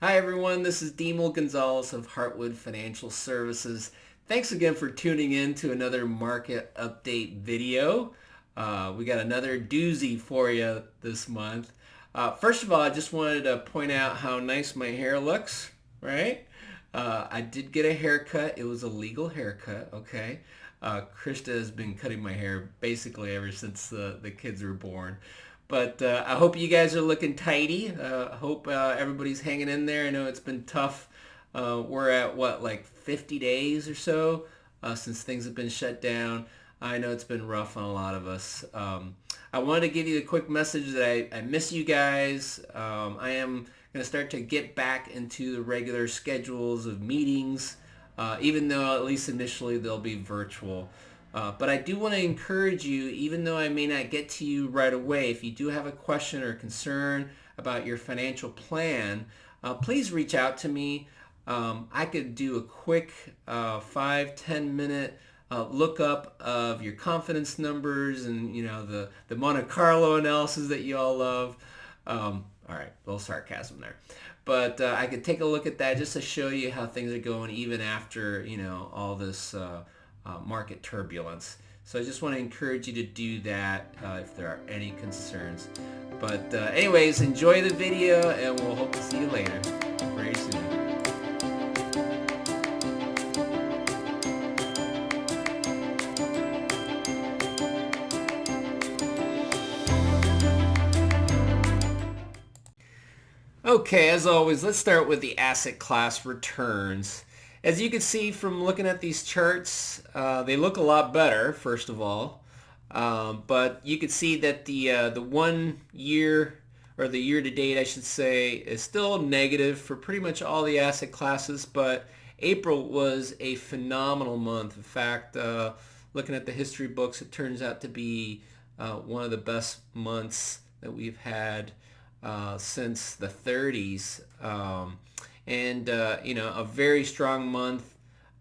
Hi everyone, this is Demel Gonzalez of Heartwood Financial Services. Thanks again for tuning in to another market update video. We got another doozy for you this month. First of all, I just wanted to point out how nice my hair looks, right? I did get a haircut. It was a legal haircut, okay? Krista has been cutting my hair basically ever since the kids were born. But I hope you guys are looking tidy. I hope everybody's hanging in there. I know it's been tough. We're at like 50 days or so since things have been shut down. I know it's been rough on a lot of us. I wanted to give you a quick message that I miss you guys. I am going to start to get back into the regular schedules of meetings, even though at least initially they'll be virtual. But I do want to encourage you, even though I may not get to you right away, if you do have a question or concern about your financial plan, please reach out to me. I could do a quick 5-10 minute lookup of your confidence numbers and the Monte Carlo analysis that you all love. All right, a little sarcasm there. But I could take a look at that just to show you how things are going even after all this market turbulence. So I just want to encourage you to do that if there are any concerns. But anyways, enjoy the video and we'll hope to see you later very soon. Okay, as always, let's start with the asset class returns. As you can see from looking at these charts, they look a lot better, first of all. But you can see that the 1 year, or the year to date, I should say, is still negative for pretty much all the asset classes. But April was a phenomenal month. In fact, looking at the history books, it turns out to be one of the best months that we've had since the 30s. A very strong month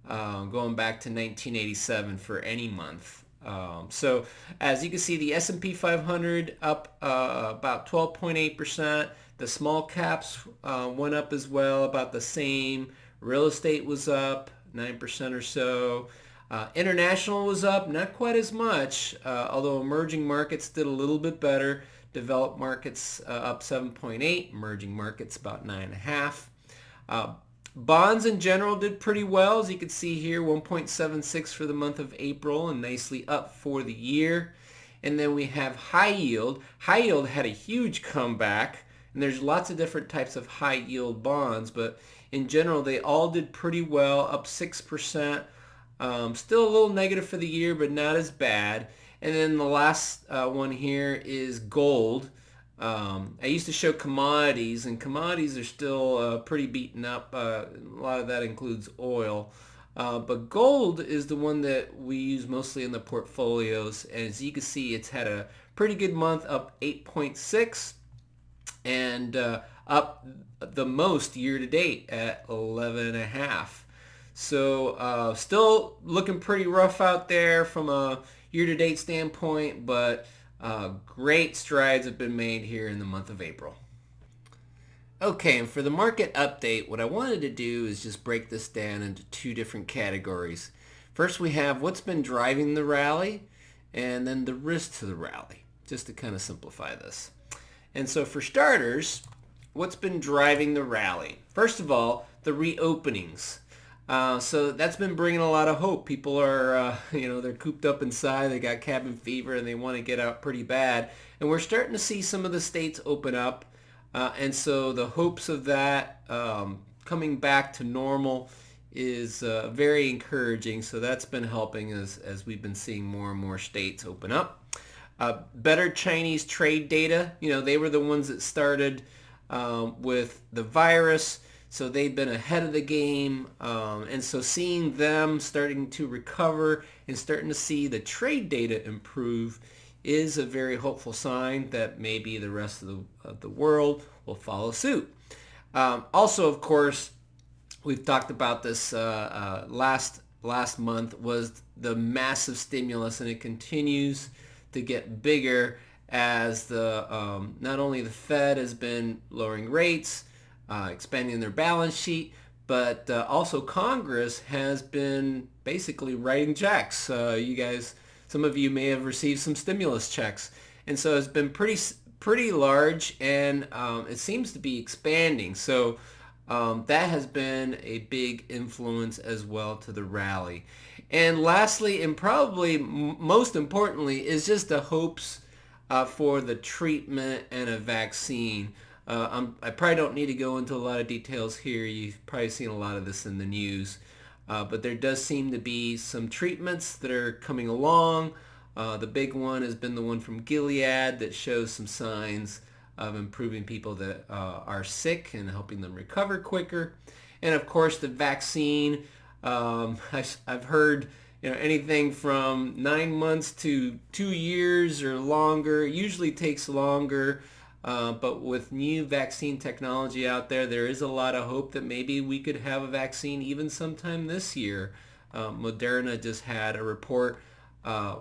going back to 1987 for any month. So as you can see, the S&P 500 up about 12.8%. The small caps went up as well, about the same. Real estate was up 9% or so. International was up, not quite as much, although emerging markets did a little bit better. Developed markets up 7.8, emerging markets about 9.5. Bonds in general did pretty well, as you can see here, 1.76 for the month of April and nicely up for the year. And then we have high yield. High yield had a huge comeback, and there's lots of different types of high yield bonds, but in general they all did pretty well, up 6%. Still a little negative for the year, but not as bad. And then the last one here is gold. I used to show commodities, and commodities are still pretty beaten up. A lot of that includes oil. But gold is the one that we use mostly in the portfolios. And as you can see, it's had a pretty good month, up 8.6, and up the most year to date at 11.5. So still looking pretty rough out there from a year-to-date standpoint, but great strides have been made here in the month of April. Okay, and for the market update, what I wanted to do is just break this down into two different categories. First, we have what's been driving the rally, and then the risk to the rally, just to kind of simplify this. And so for starters, what's been driving the rally? First of all, the reopenings. So that's been bringing a lot of hope. People are, they're cooped up inside. They got cabin fever and they want to get out pretty bad. And we're starting to see some of the states open up. And so the hopes of that coming back to normal is very encouraging. So that's been helping as we've been seeing more and more states open up. Better Chinese trade data. They were the ones that started with the virus. So they've been ahead of the game, and so seeing them starting to recover and starting to see the trade data improve is a very hopeful sign that maybe the rest of the world will follow suit. Also, of course, we've talked about this last month was the massive stimulus, and it continues to get bigger as not only the Fed has been lowering rates, expanding their balance sheet. But also Congress has been basically writing checks. You guys, some of you may have received some stimulus checks. And so it's been pretty large, and it seems to be expanding. So that has been a big influence as well to the rally. And lastly, and probably most importantly, is just the hopes for the treatment and a vaccine. I probably don't need to go into a lot of details here. You've probably seen a lot of this in the news. But there does seem to be some treatments that are coming along. The big one has been the one from Gilead that shows some signs of improving people that are sick and helping them recover quicker. And of course the vaccine, I've heard anything from 9 months to 2 years or longer. It usually takes longer. But with new vaccine technology out there, there is a lot of hope that maybe we could have a vaccine even sometime this year. Moderna just had a report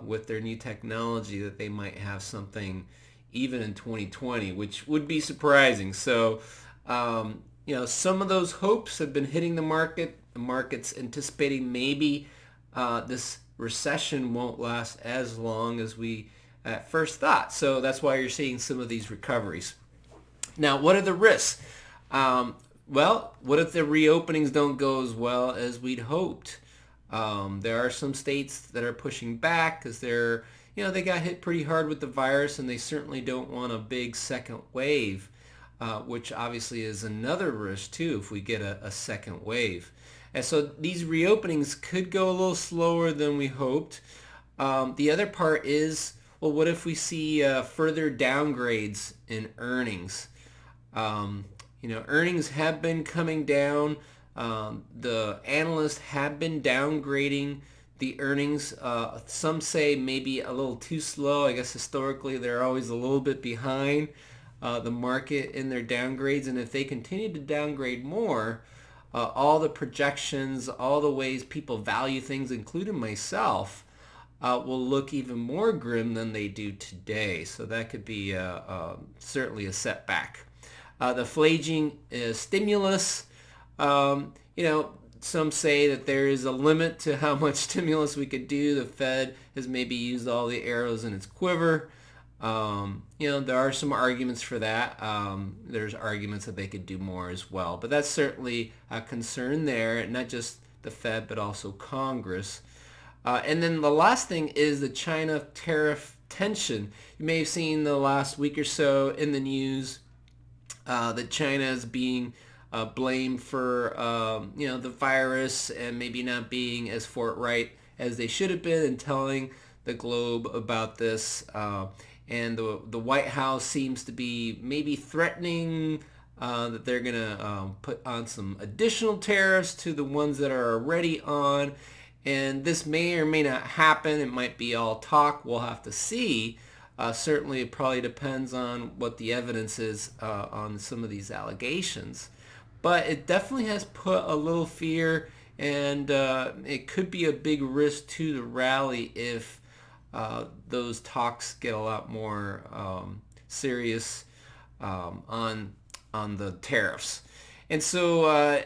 with their new technology that they might have something even in 2020, which would be surprising. So, some of those hopes have been hitting the market. The market's anticipating maybe this recession won't last as long as we at first thought. So that's why you're seeing some of these recoveries. Now, what are the risks? Well, what if the reopenings don't go as well as we'd hoped? There are some states that are pushing back because they got hit pretty hard with the virus, and they certainly don't want a big second wave, which obviously is another risk too if we get a second wave. And so these reopenings could go a little slower than we hoped. The other part is, well, what if we see further downgrades in earnings? Earnings have been coming down. The analysts have been downgrading the earnings. Some say maybe a little too slow. I guess historically they're always a little bit behind the market in their downgrades. And if they continue to downgrade more, all the projections, all the ways people value things, including myself, will look even more grim than they do today. So that could be certainly a setback. The fledgling stimulus, some say that there is a limit to how much stimulus we could do. The Fed has maybe used all the arrows in its quiver. There are some arguments for that. There's arguments that they could do more as well. But that's certainly a concern there, not just the Fed, but also Congress. And then the last thing is the China tariff tension. You may have seen the last week or so in the news that China is being blamed for the virus and maybe not being as forthright as they should have been in telling the globe about this. And the White House seems to be maybe threatening that they're going to put on some additional tariffs to the ones that are already on. And this may or may not happen. It might be all talk. We'll have to see. Certainly, it probably depends on what the evidence is on some of these allegations. But it definitely has put a little fear, and it could be a big risk to the rally if those talks get a lot more serious on the tariffs. And so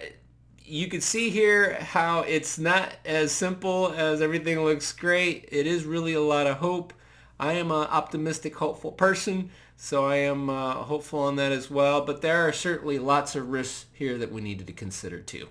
you can see here how it's not as simple as everything looks great. It is really a lot of hope. I am an optimistic, hopeful person, so I am hopeful on that as well. But there are certainly lots of risks here that we needed to consider too.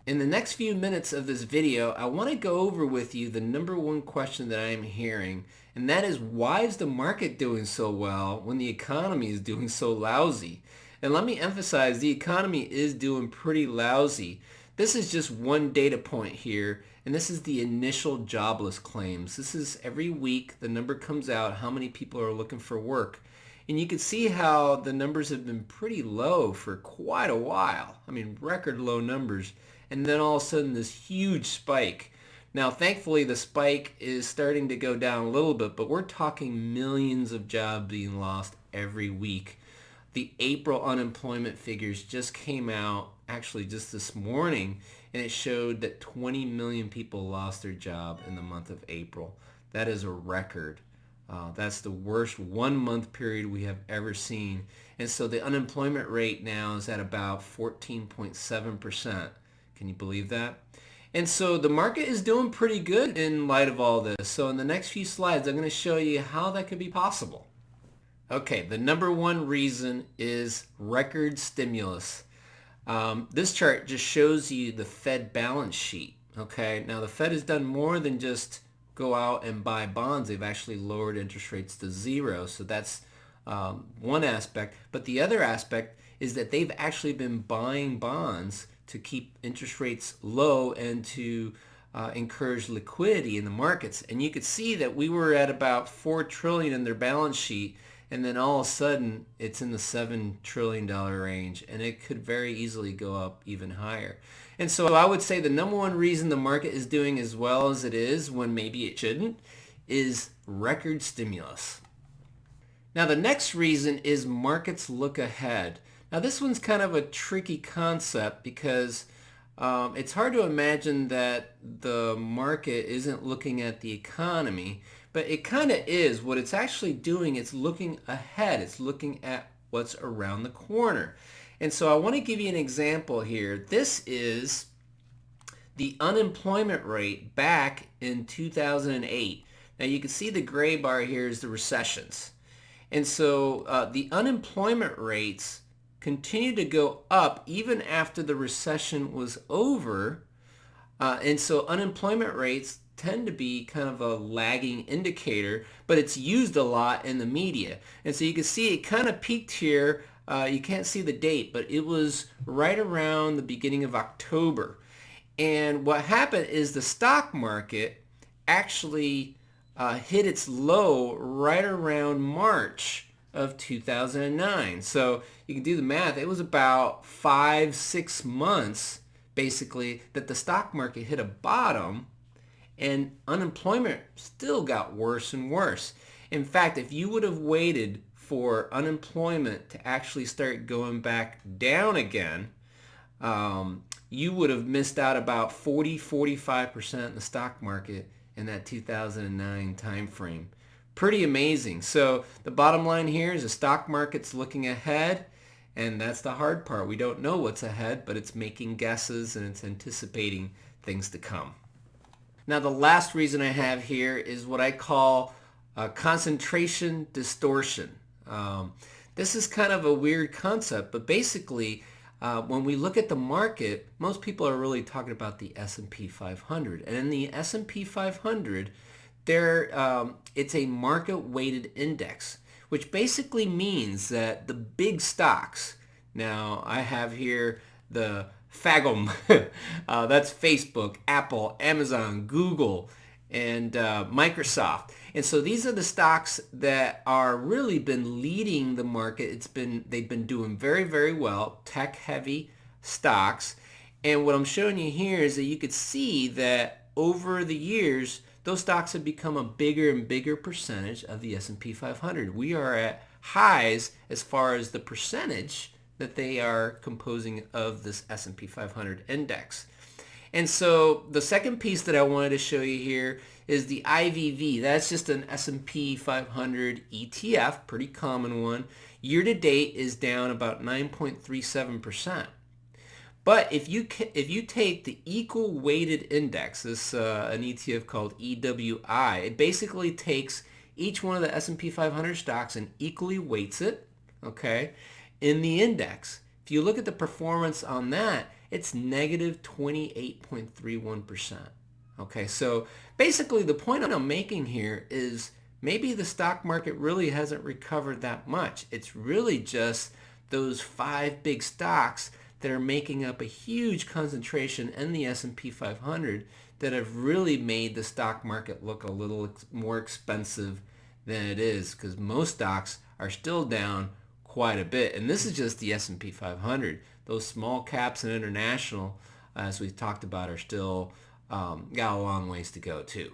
In the next few minutes of this video, I want to go over with you the number one question that I am hearing, and that is, why is the market doing so well when the economy is doing so lousy? And let me emphasize, the economy is doing pretty lousy. This is just one data point here, and this is the initial jobless claims. This is every week the number comes out, how many people are looking for work. And you can see how the numbers have been pretty low for quite a while. I mean, record low numbers. And then all of a sudden this huge spike. Now, thankfully, the spike is starting to go down a little bit, but we're talking millions of jobs being lost every week. The April unemployment figures just came out, actually just this morning, and it showed that 20 million people lost their job in the month of April. That is a record. That's the worst 1 month period we have ever seen. And so the unemployment rate now is at about 14.7%. Can you believe that? And so the market is doing pretty good in light of all this. So in the next few slides, I'm going to show you how that could be possible. Okay, the number one reason is record stimulus. This chart just shows you the Fed balance sheet. Okay, now the Fed has done more than just go out and buy bonds. They've actually lowered interest rates to zero. So that's one aspect. But the other aspect is that they've actually been buying bonds to keep interest rates low and to encourage liquidity in the markets. And you could see that we were at about $4 trillion in their balance sheet, and then all of a sudden it's in the $7 trillion range, and it could very easily go up even higher. And so I would say the number one reason the market is doing as well as it is when maybe it shouldn't is record stimulus. Now the next reason is markets look ahead. Now this one's kind of a tricky concept because it's hard to imagine that the market isn't looking at the economy, but it kind of is. What it's actually doing, it's looking ahead. It's looking at what's around the corner. And so I want to give you an example here. This is the unemployment rate back in 2008. Now you can see the gray bar here is the recessions. And so the unemployment rates continue to go up even after the recession was over. And so unemployment rates tend to be kind of a lagging indicator, but it's used a lot in the media. And so you can see it kind of peaked here. You can't see the date, but it was right around the beginning of October. And what happened is the stock market actually hit its low right around March of 2009. So you can do the math. It was about 5-6 months basically that the stock market hit a bottom, and unemployment still got worse and worse. In fact, if you would have waited for unemployment to actually start going back down again, you would have missed out about 40-45% in the stock market in that 2009 time frame. Pretty amazing. So the bottom line here is the stock market's looking ahead, and that's the hard part. We don't know what's ahead, but it's making guesses and it's anticipating things to come. Now the last reason I have here is what I call concentration distortion. This is kind of a weird concept, but basically when we look at the market, most people are really talking about the S&P 500. And in the S&P 500, it's a market-weighted index, which basically means that the big stocks, now I have here the FAGM, that's Facebook, Apple, Amazon, Google, and Microsoft. And so these are the stocks that are really been leading the market. They've been doing very, very well, tech-heavy stocks. And what I'm showing you here is that you could see that over the years, those stocks have become a bigger and bigger percentage of the S&P 500. We are at highs as far as the percentage that they are composing of this S&P 500 index. And so the second piece that I wanted to show you here is the IVV. That's just an S&P 500 ETF, pretty common one. Year to date is down about 9.37%. But if you take the equal weighted index, this an ETF called EWI, it basically takes each one of the S&P 500 stocks and equally weights it, okay, in the index. If you look at the performance on that, it's negative 28.31%. Okay, so basically the point I'm making here is maybe the stock market really hasn't recovered that much. It's really just those 5 big stocks that are making up a huge concentration in the S&P 500 that have really made the stock market look a little more expensive than it is, because most stocks are still down quite a bit. And this is just the S&P 500. Those small caps and international, as we've talked about, are still got a long ways to go too.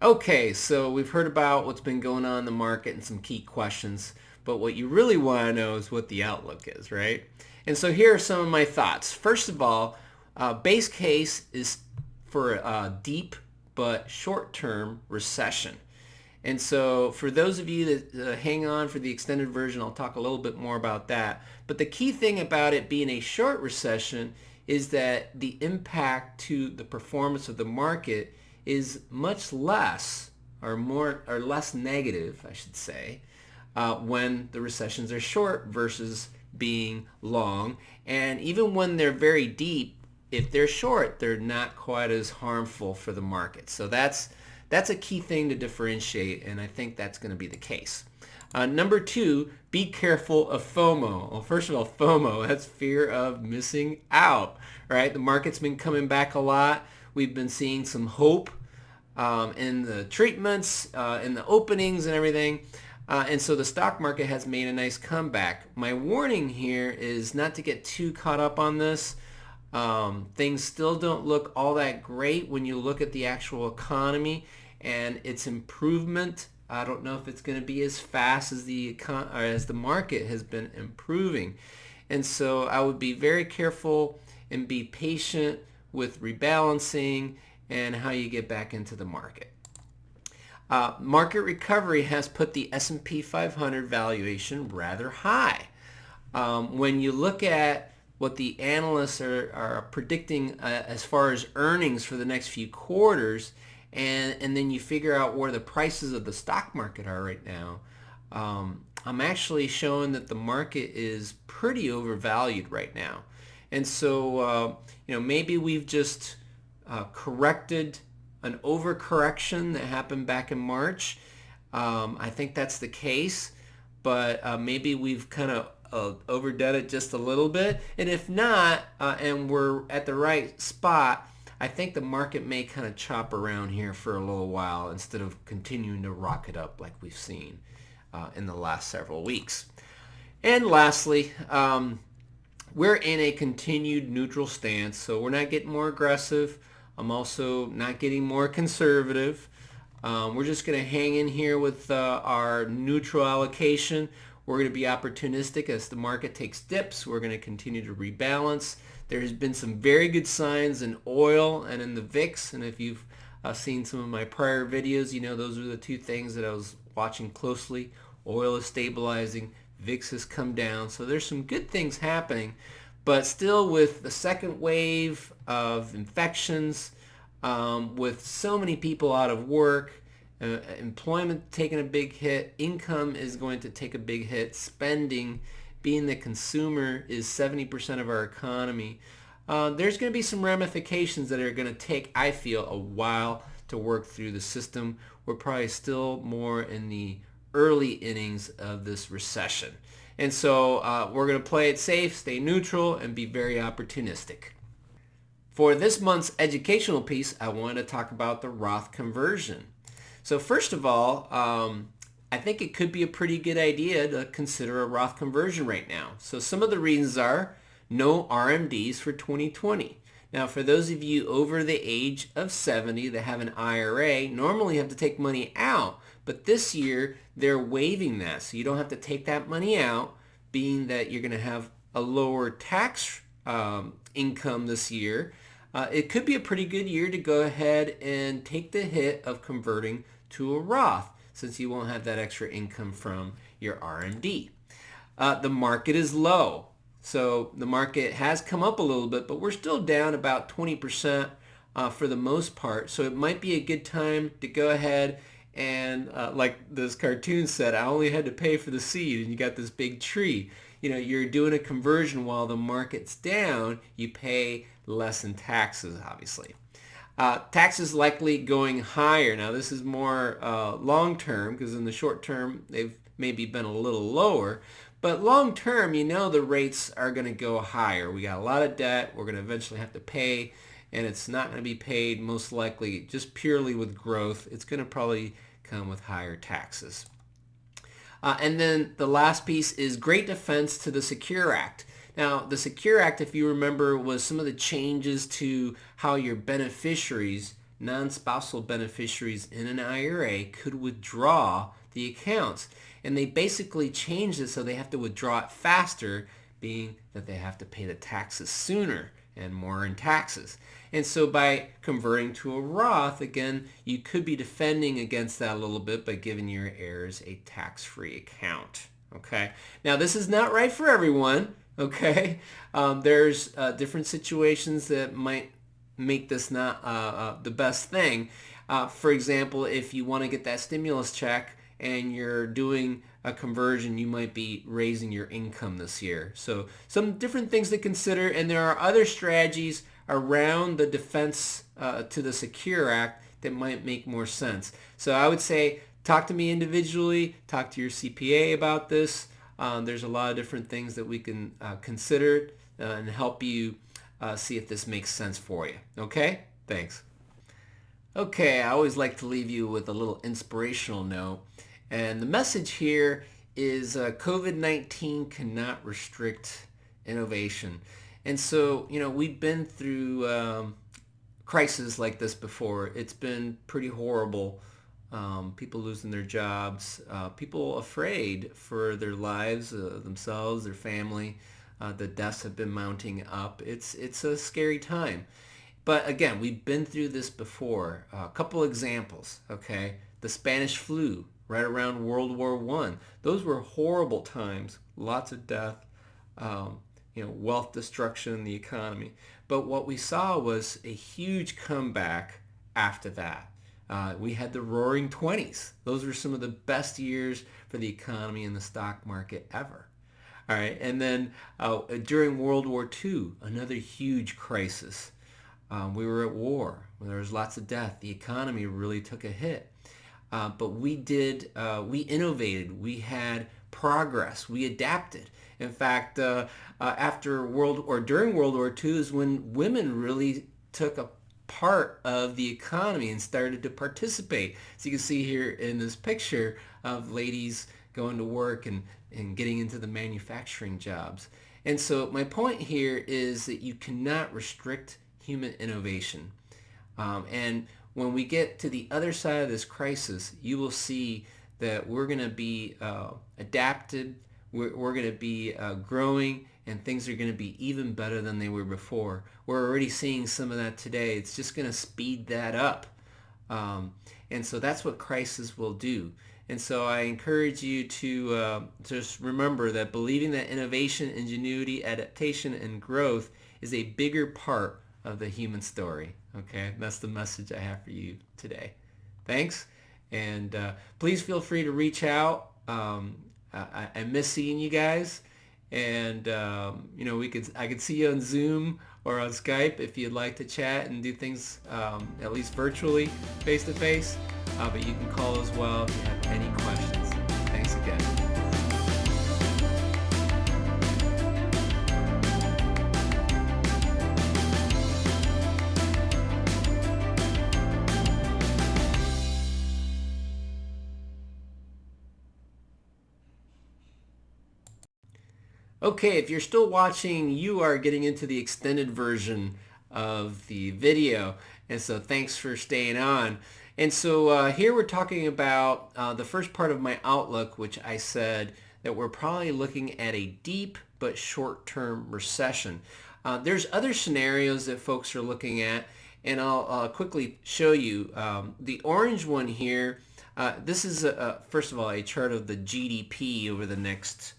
Okay, so we've heard about what's been going on in the market and some key questions, but what you really want to know is what the outlook is, right? And so here are some of my thoughts. First of all, base case is for a deep but short-term recession. And so for those of you that hang on for the extended version, I'll talk a little bit more about that. But the key thing about it being a short recession is that the impact to the performance of the market is much less or less negative, I should say, when the recessions are short versus being long. And even when they're very deep, if they're short, they're not quite as harmful for the market. So that's a key thing to differentiate, and I think that's going to be the case. Number two, be careful of FOMO. Well, first of all, FOMO, that's fear of missing out, right? The market's been coming back a lot. We've been seeing some hope in the treatments, in the openings and everything. And so the stock market has made a nice comeback. My warning here is not to get too caught up on this. Things still don't look all that great when you look at the actual economy and its improvement. I don't know if it's going to be as fast as the market has been improving. And so I would be very careful and be patient with rebalancing and how you get back into the market. Market recovery has put the S&P 500 valuation rather high. When you look at what the analysts are predicting as far as earnings for the next few quarters, and then you figure out where the prices of the stock market are right now, I'm actually showing that the market is pretty overvalued right now. And so, maybe we've just corrected an overcorrection that happened back in March. I think that's the case, but maybe we've kind of overdone it just a little bit. And if not, and we're at the right spot, I think the market may kind of chop around here for a little while instead of continuing to rocket up like we've seen in the last several weeks. And lastly, we're in a continued neutral stance, so we're not getting more aggressive. I'm also not getting more conservative. We're just going to hang in here with our neutral allocation. We're going to be opportunistic as the market takes dips. We're going to continue to rebalance. There has been some very good signs in oil and in the VIX, and if you've seen some of my prior videos, you know those are the two things that I was watching closely. Oil is stabilizing, VIX has come down, so there's some good things happening, but still with the second wave of infections, with so many people out of work, employment taking a big hit, income is going to take a big hit, spending, being the consumer is 70% of our economy, there's going to be some ramifications that are going to take, I feel, a while to work through the system. We're probably still more in the early innings of this recession. And so we're going to play it safe, stay neutral, and be very opportunistic. For this month's educational piece, I want to talk about the Roth Conversion. So first of all, I think it could be a pretty good idea to consider a Roth conversion right now. So some of the reasons are no RMDs for 2020. Now, for those of you over the age of 70 that have an IRA, normally you have to take money out, but this year they're waiving that. So you don't have to take that money out, being that you're going to have a lower tax income this year. It could be a pretty good year to go ahead and take the hit of converting to a Roth, since you won't have that extra income from your RMD. The market is low. So the market has come up a little bit, but we're still down about 20% for the most part. So it might be a good time to go ahead and, like this cartoon said, I only had to pay for the seed, and you got this big tree. You're doing a conversion while the market's down, you pay less in taxes, obviously. Taxes likely going higher. Now this is more long term, because in the short term they've maybe been a little lower, but long term the rates are going to go higher. We got a lot of debt we're going to eventually have to pay, and it's not going to be paid most likely just purely with growth. It's going to probably come with higher taxes. And then the last piece is great defense to the Secure Act. Now, the Secure Act, if you remember, was some of the changes to how your beneficiaries, non-spousal beneficiaries in an IRA, could withdraw the accounts. And they basically changed it so they have to withdraw it faster, being that they have to pay the taxes sooner. and more in taxes. And so by converting to a Roth, again, you could be defending against that a little bit by giving your heirs a tax-free account. Okay. Now, this is not right for everyone. Okay. There's different situations that might make this not the best thing. For example, if you want to get that stimulus check and you're doing a conversion, you might be raising your income this year. So some different things to consider, and there are other strategies around the defense to the Secure Act that might make more sense. So I would say talk to me individually, talk to your CPA about this. There's a lot of different things that we can consider and help you see if this makes sense for you. Okay? Thanks. Okay, I always like to leave you with a little inspirational note. And the message here is COVID-19 cannot restrict innovation. And so, we've been through crises like this before. It's been pretty horrible. People losing their jobs, people afraid for their lives, themselves, their family. The deaths have been mounting up. It's a scary time. But again, we've been through this before. A couple examples, okay? The Spanish flu, right around World War I. Those were horrible times. Lots of death, wealth destruction in the economy. But what we saw was a huge comeback after that. We had the Roaring 20s. Those were some of the best years for the economy and the stock market ever. All right, and then during World War II, another huge crisis. We were at war. There was lots of death. The economy really took a hit. But we innovated. We had progress. We adapted. In fact, during World War II is when women really took a part of the economy and started to participate. So you can see here in this picture of ladies going to work and getting into the manufacturing jobs. And so my point here is that you cannot restrict human innovation. And when we get to the other side of this crisis, you will see that we're going to be adapted, we're going to be growing, and things are going to be even better than they were before. We're already seeing some of that today. It's just going to speed that up. And so that's what crisis will do. And so I encourage you to just remember that believing that innovation, ingenuity, adaptation, and growth is a bigger part of the human story. Okay, that's the message I have for you today. Thanks, and please feel free to reach out. I miss seeing you guys, and I could see you on Zoom or on Skype if you'd like to chat and do things at least virtually, face to face. But you can call as well if you have any questions. Thanks again. Okay, if you're still watching, you are getting into the extended version of the video. And so thanks for staying on. And so here we're talking about the first part of my outlook, which I said that we're probably looking at a deep but short-term recession. There's other scenarios that folks are looking at, and I'll quickly show you. The orange one here, this is, first of all, a chart of the GDP over the next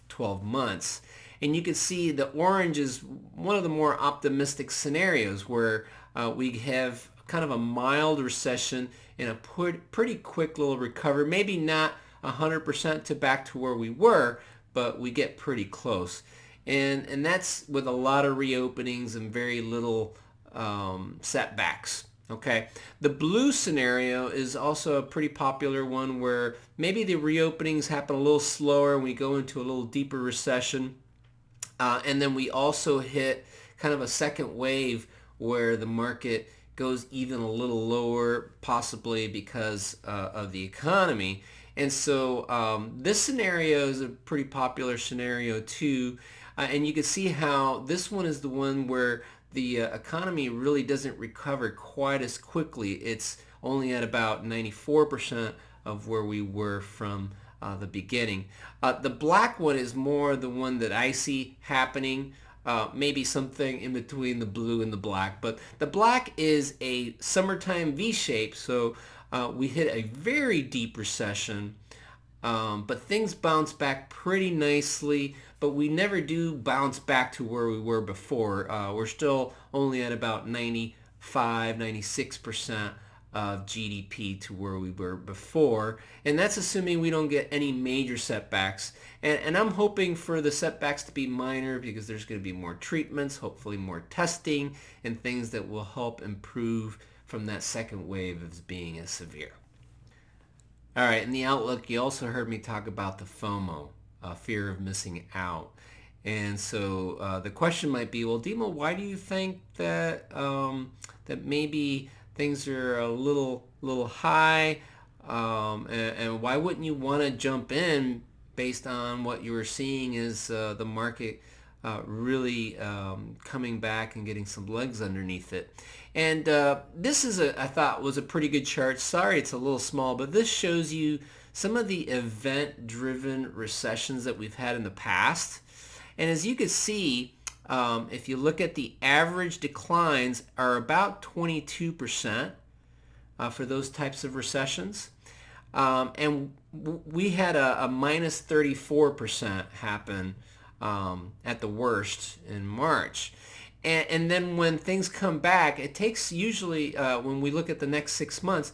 12 months. And you can see the orange is one of the more optimistic scenarios where we have kind of a mild recession and a pretty quick little recovery. Maybe not 100% to back to where we were, but we get pretty close. And that's with a lot of reopenings and very little setbacks. Okay, the blue scenario is also a pretty popular one where maybe the reopenings happen a little slower and we go into a little deeper recession. And then we also hit kind of a second wave where the market goes even a little lower, possibly because of the economy. And so this scenario is a pretty popular scenario too. And you can see how this one is the one where the economy really doesn't recover quite as quickly. It's only at about 94% of where we were from the beginning. The black one is more the one that I see happening. maybe something in between the blue and the black. But the black is a summertime V shape, so we hit a very deep recession. But things bounce back pretty nicely, but we never do bounce back to where we were before. We're still only at about 95, 96% of GDP to where we were before. And that's assuming we don't get any major setbacks. And I'm hoping for the setbacks to be minor because there's going to be more treatments, hopefully more testing, and things that will help improve from that second wave as being as severe. All right, in the outlook, you also heard me talk about the FOMO, fear of missing out. And so the question might be, well, Dima, why do you think that that maybe things are a little high, and why wouldn't you want to jump in based on what you were seeing is the market really coming back and getting some legs underneath it? And this is I thought was a pretty good chart. Sorry it's a little small, but this shows you some of the event-driven recessions that we've had in the past. And as you can see, if you look at the average declines are about 22% for those types of recessions. And we had a minus 34% happen at the worst in March. And then when things come back, it takes usually, when we look at the next 6 months,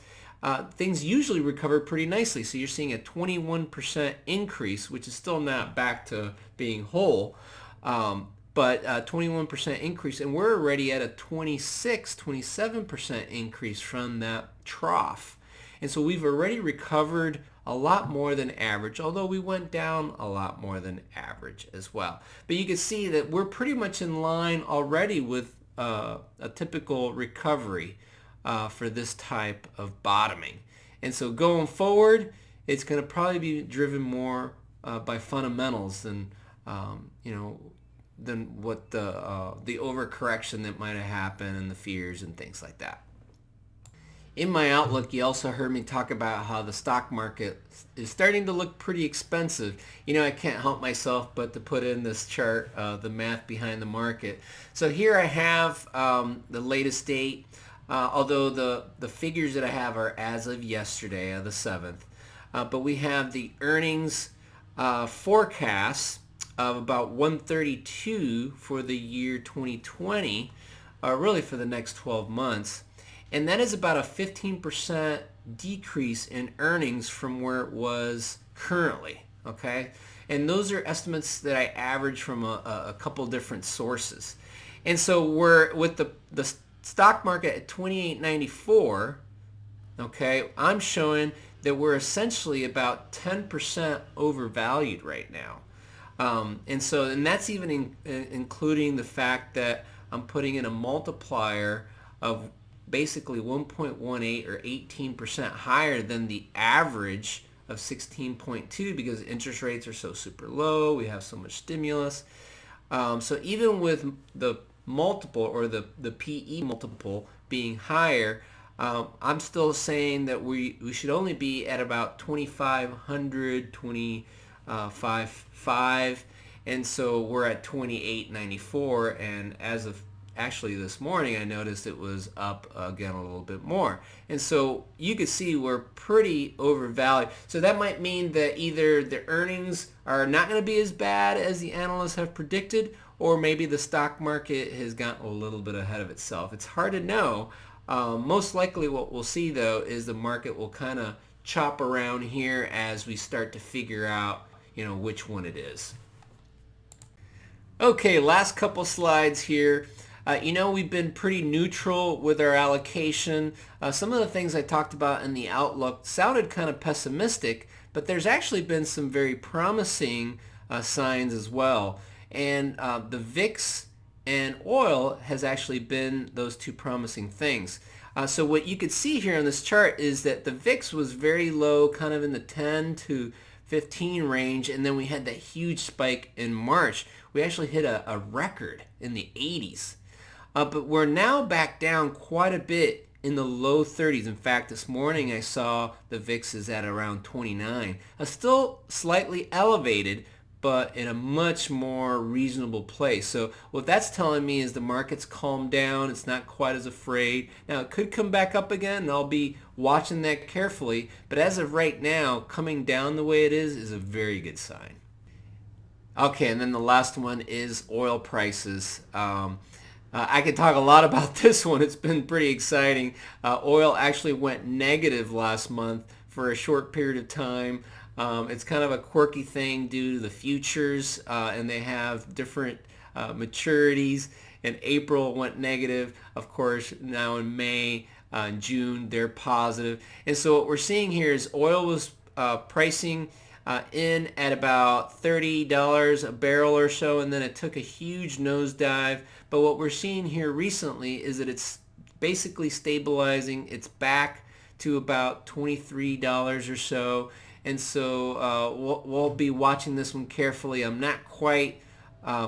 things usually recover pretty nicely. So you're seeing a 21% increase, which is still not back to being whole, but a 21% increase. And we're already at a 27% increase from that trough. And so we've already recovered a lot more than average, although we went down a lot more than average as well. But you can see that we're pretty much in line already with a typical recovery for this type of bottoming. And so going forward, it's going to probably be driven more by fundamentals than than what the overcorrection that might have happened and the fears and things like that. In my outlook, you also heard me talk about how the stock market is starting to look pretty expensive. I can't help myself but to put in this chart, the math behind the market. So here I have the latest date, although the figures that I have are as of yesterday, the 7th. But we have the earnings forecasts of about 132 for the year 2020, really for the next 12 months. And that is about a 15% decrease in earnings from where it was currently, okay? And those are estimates that I average from a couple different sources. And so we're with the stock market at 28.94, okay, I'm showing that we're essentially about 10% overvalued right now. And that's even including the fact that I'm putting in a multiplier of basically 1.18 or 18% higher than the average of 16.2 because interest rates are so super low. We have so much stimulus. So even with the multiple or the PE multiple being higher, I'm still saying that we should only be at about 2,500, 25.5, and so we're at 28.94, and as of actually this morning I noticed it was up again a little bit more. And so you can see we're pretty overvalued. So that might mean that either the earnings are not going to be as bad as the analysts have predicted, or maybe the stock market has gotten a little bit ahead of itself. It's hard to know. Most likely what we'll see though is the market will kind of chop around here as we start to figure out which one it is. Okay, last couple slides here. We've been pretty neutral with our allocation. Some of the things I talked about in the outlook sounded kind of pessimistic, but there's actually been some very promising signs as well. And the VIX and oil has actually been those two promising things. So what you could see here on this chart is that the VIX was very low, kind of in the 10 to 15 range, and then we had that huge spike in March. We actually hit a record in the 80s. But we're now back down quite a bit in the low 30s. In fact, this morning I saw the VIX is at around 29. Still slightly elevated, but in a much more reasonable place. So what that's telling me is the market's calmed down. It's not quite as afraid. Now it could come back up again, and I'll be watching that carefully. But as of right now, coming down the way it is a very good sign. Okay, and then the last one is oil prices. I could talk a lot about this one. It's been pretty exciting. Oil actually went negative last month for a short period of time. It's kind of a quirky thing due to the futures, and they have different maturities. In April went negative. Of course, now in May and June, they're positive. And so what we're seeing here is oil was pricing in at about $30 a barrel or so, and then it took a huge nosedive. But what we're seeing here recently is that it's basically stabilizing. It's back to about $23 or so, and so we'll be watching this one carefully. I'm not quite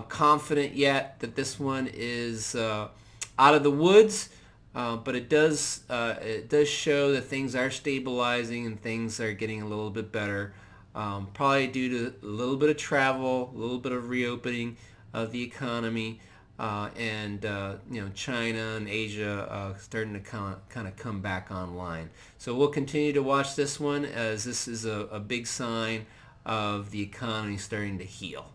confident yet that this one is out of the woods, but it does show that things are stabilizing and things are getting a little bit better. Probably due to a little bit of travel, a little bit of reopening of the economy, and China and Asia starting to kind of come back online. So we'll continue to watch this one, as this is a big sign of the economy starting to heal.